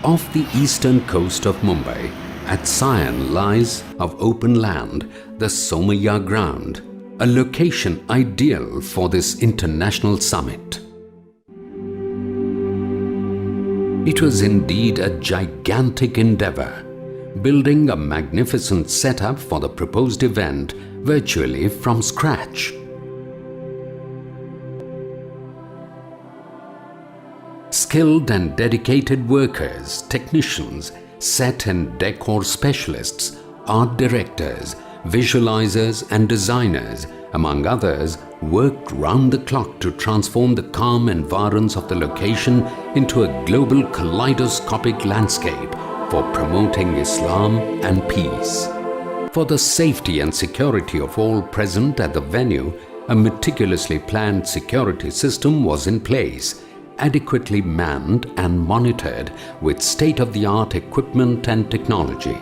Off the eastern coast of Mumbai, at Sion lies of open land, the Somaya ground, a location ideal for this international summit. It was indeed a gigantic endeavor, building a magnificent setup for the proposed event virtually from scratch. Skilled and dedicated workers, technicians, set and decor specialists, art directors, visualizers and designers, among others, worked round the clock to transform the calm environs of the location into a global kaleidoscopic landscape for promoting Islam and peace. For the safety and security of all present at the venue, a meticulously planned security system was in place, adequately manned and monitored with state-of-the-art equipment and technology.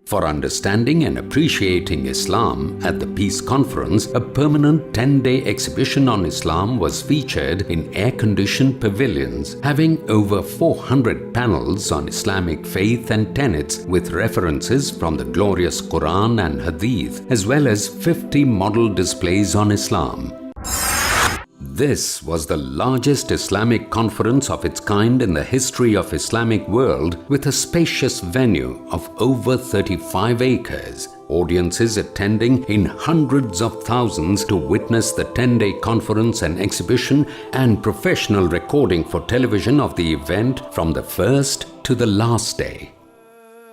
For understanding and appreciating Islam at the Peace Conference, a permanent 10-day exhibition on Islam was featured in air-conditioned pavilions, having over 400 panels on Islamic faith and tenets with references from the glorious Quran and Hadith, as well as 50 model displays on Islam. This was the largest Islamic conference of its kind in the history of Islamic world, with a spacious venue of over 35 acres, audiences attending in hundreds of thousands to witness the 10-day conference and exhibition, and professional recording for television of the event from the first to the last day.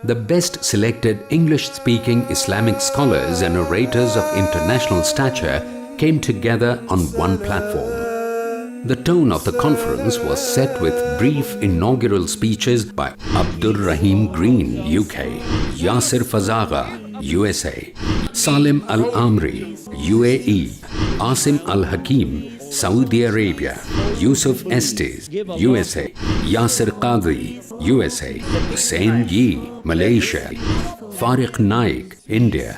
The best selected English-speaking Islamic scholars and orators of international stature came together on one platform. The tone of the conference was set with brief inaugural speeches by Abdur Rahim Green, UK, Yasir Fazaga, USA, Salim Al-Amri, UAE, Asim Al-Hakim, Saudi Arabia, Yusuf Estes, USA, Yasir Qadri, USA, Hussein Yi, Malaysia, Zakir Naik, India,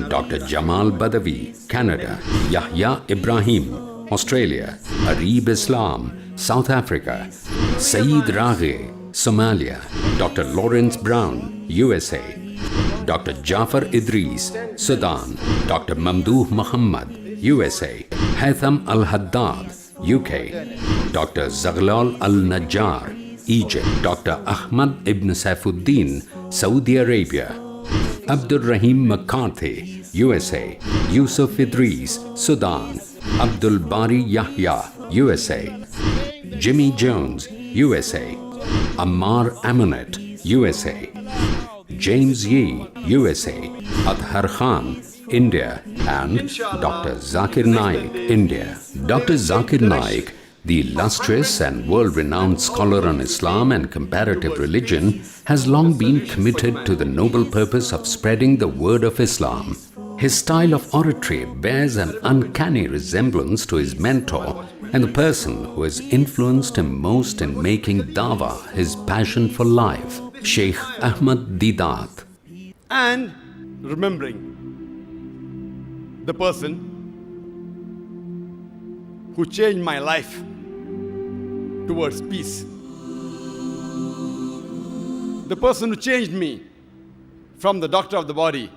Dr. Jamal Badawi, Canada, Yahya Ibrahim, Australia, Arib Islam, South Africa, Saeed Raghe, Somalia, Dr. Lawrence Brown, USA, Dr. Jafar Idris, Sudan, Dr. Mamdouh Muhammad, USA, Haitham Al-Haddad, UK, Dr. Zaghlal Al-Najjar, Egypt, Dr. Ahmad Ibn Saifuddin, Saudi Arabia, Abdur Rahim McCarthy, USA, Yusuf Idris, Sudan, Abdul Bari Yahya, USA, Jimmy Jones, USA, Ammar Amonet, USA, James Yee, USA, Adhar Khan, India, and Dr. Zakir Naik, India. Dr. Zakir Naik, the illustrious and world-renowned scholar on Islam and comparative religion, has long been committed to the noble purpose of spreading the word of Islam. His style of oratory bears an uncanny resemblance to his mentor and the person who has influenced him most in making dawah his passion for life, Sheikh Ahmad Didat. And remembering the person who changed my life towards peace. The person who changed me from the doctor of the body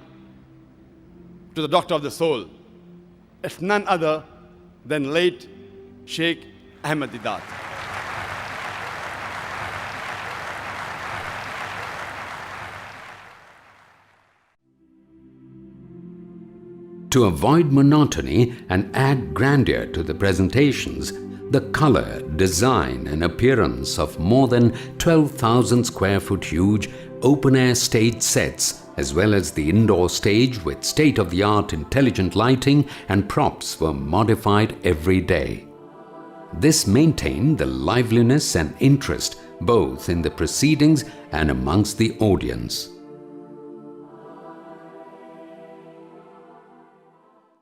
to the doctor of the soul. It's none other than late Sheikh Ahmad Didat. To avoid monotony and add grandeur to the presentations, the color, design and appearance of more than 12,000 square foot huge open-air stage sets, as well as the indoor stage with state-of-the-art intelligent lighting and props, were modified every day. This maintained the liveliness and interest both in the proceedings and amongst the audience.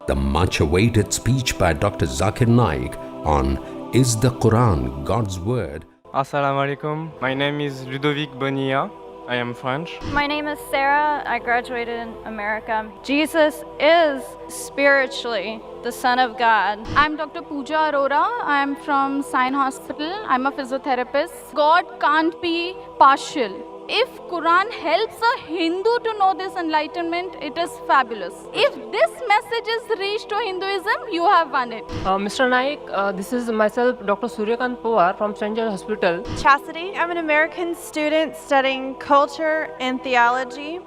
The much-awaited speech by Dr. Zakir Naik on Is the Quran God's Word? Assalamu alaikum. My name is Ludovic Bonilla. I am French. My name is Sarah. I graduated in America. Jesus is spiritually the Son of God. I'm Dr. Pooja Arora. I'm from Sion Hospital. I'm a physiotherapist. God can't be partial. If Quran helps a Hindu to know this enlightenment, it is fabulous. If this message is reached to Hinduism, you have won it. Mr. Naik, this is myself, Dr. Suryakant Pawar from St. George Hospital. Chastity. I'm an American student studying culture and theology.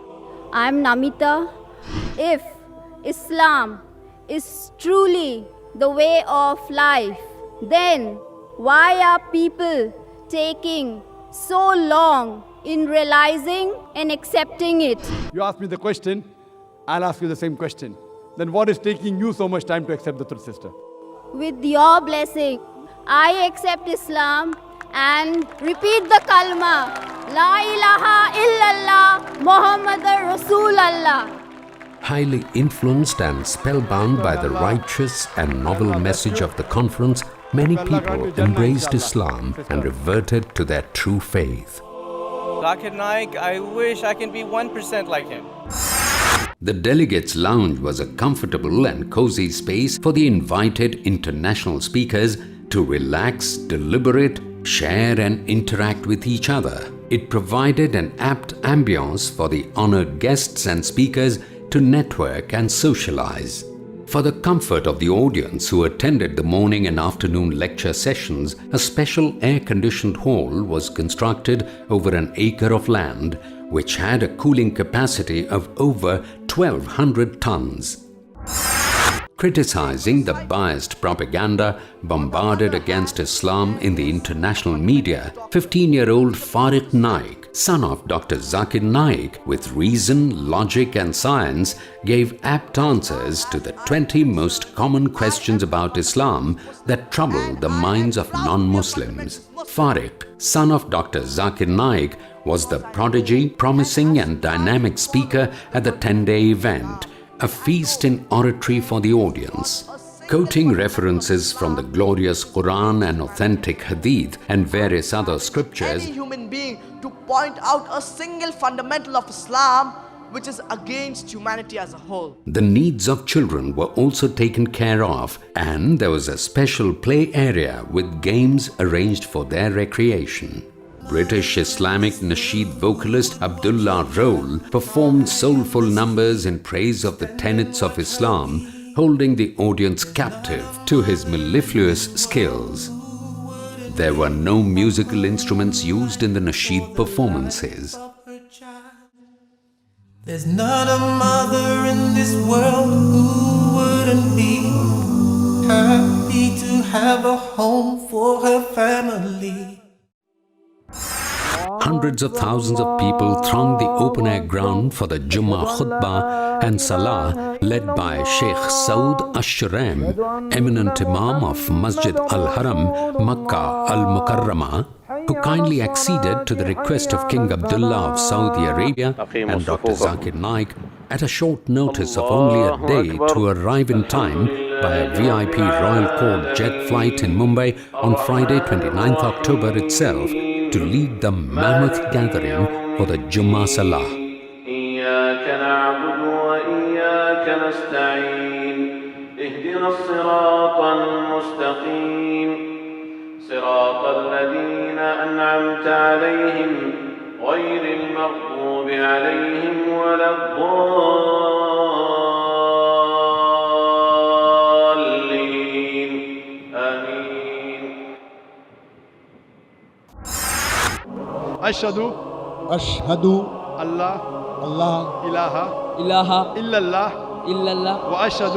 I'm Namita. If Islam is truly the way of life, then why are people taking so long in realizing and accepting it? You ask me the question, I'll ask you the same question. Then what is taking you so much time to accept the truth, sister? With your blessing, I accept Islam and repeat the kalma, La ilaha illallah Muhammadur Rasulallah. Highly influenced and spellbound by the righteous and novel message of the conference, many people embraced Islam and reverted to their true faith. Zakir Naik, I wish I can be 1% like him. The delegates' lounge was a comfortable and cozy space for the invited international speakers to relax, deliberate, share and interact with each other. It provided an apt ambience for the honored guests and speakers to network and socialize. For the comfort of the audience who attended the morning and afternoon lecture sessions, a special air-conditioned hall was constructed over an acre of land, which had a cooling capacity of over 1,200 tons. Criticizing the biased propaganda bombarded against Islam in the international media, 15-year-old Zakir Naik, son of Dr. Zakir Naik, with reason, logic and science, gave apt answers to the 20 most common questions about Islam that trouble the minds of non-Muslims. Farik, son of Dr. Zakir Naik, was the prodigy, promising and dynamic speaker at the 10-day event, a feast in oratory for the audience. Quoting references from the glorious Quran and authentic Hadith and various other scriptures, any human being to point out a single fundamental of Islam which is against humanity as a whole. The needs of children were also taken care of, and there was a special play area with games arranged for their recreation. British Islamic Nasheed vocalist Abdullah Roll performed soulful numbers in praise of the tenets of Islam, holding the audience captive to his mellifluous skills. There were no musical instruments used in the Nasheed performances. There's not a mother in this world who wouldn't be happy to have a home for her family. Hundreds of thousands of people thronged the open-air ground for the Jummah khutbah and salah led by Sheikh Saud Ash-Shuraim, eminent Imam of Masjid Al-Haram, Makkah Al-Mukarramah, who kindly acceded to the request of King Abdullah of Saudi Arabia and Dr. Zakir Naik at a short notice of only a day to arrive in time by a VIP Royal Court jet flight in Mumbai on Friday 29th October itself to lead the mammoth gathering for the Jummah Salah. صراط الذين أنعمت عليهم غير المغضوب عليهم ولا الضالين آمين. أشهد الله إله إلا الله وأشهد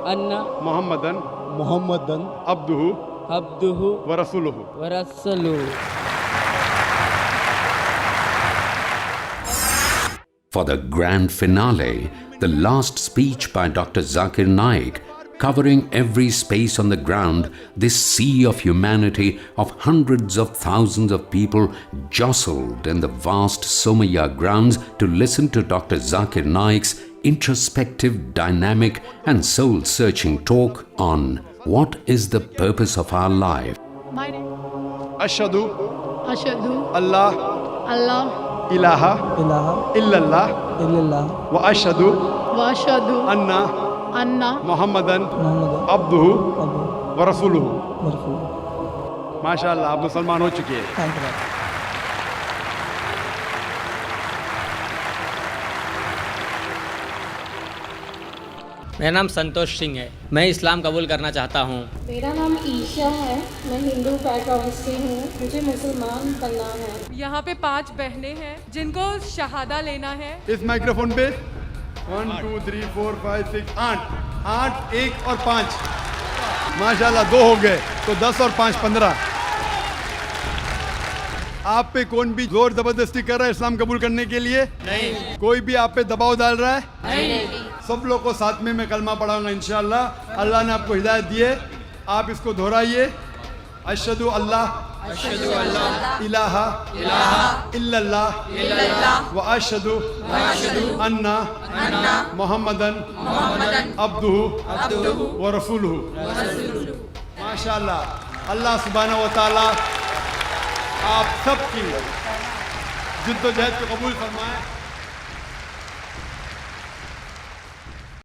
أن محمدًا عبده ورسوله. For the grand finale, the last speech by Dr. Zakir Naik, covering every space on the ground, this sea of humanity of hundreds of thousands of people jostled in the vast Somaya grounds to listen to Dr. Zakir Naik's introspective, dynamic and soul-searching talk on what is the purpose of our life. أشهد अशहदु अल्लाह अल्लाह इलाहा इलाहा इल्लल्लाह इल्लल्लाह व अशहदु व अशहदु अन्ना अन्ना Mohammedan Mohammad अब्दुहु Abu व रसूलुहु। मरफू। माशाअल्लाह, आप मुसलमान हो चुके हैं। Thank you. मेरा नाम संतोष सिंह है, मैं इस्लाम कबूल करना चाहता हूँ। मेरा नाम ईशा है, मैं हिंदू बैकग्राउंड से हूँ, मुझे मुसलमान बनना है। यहाँ पे 5 बहनें हैं जिनको शहादा लेना है। इस माइक्रोफोन पे 1 2 3 4 5 6 8 1 और 5 माशाल्लाह 2 हो गए, तो 10 और 5 15। आप पे कौन भी जोर जबरदस्ती कर रहा है इस्लाम कबूल करने के लिए? नहीं। कोई भी आप पे दबाव डाल रहा है? नहीं। सब लोग को साथ में मैं कलमा पढ़ाऊंगा इंशाअल्लाह। अल्लाह ने आपको हिदायत दी है, आप इसको दोहराइए। अशहदु अल्लाह इलाहा इल्लल्लाह व अशहदु अन्ना मोहम्मदन अब्दुहु व रसूलुहु। माशाअल्लाह, अल्लाह सुब्हानहू व तआला आप सबकी जिद्दोजहद को कबूल फरमाए।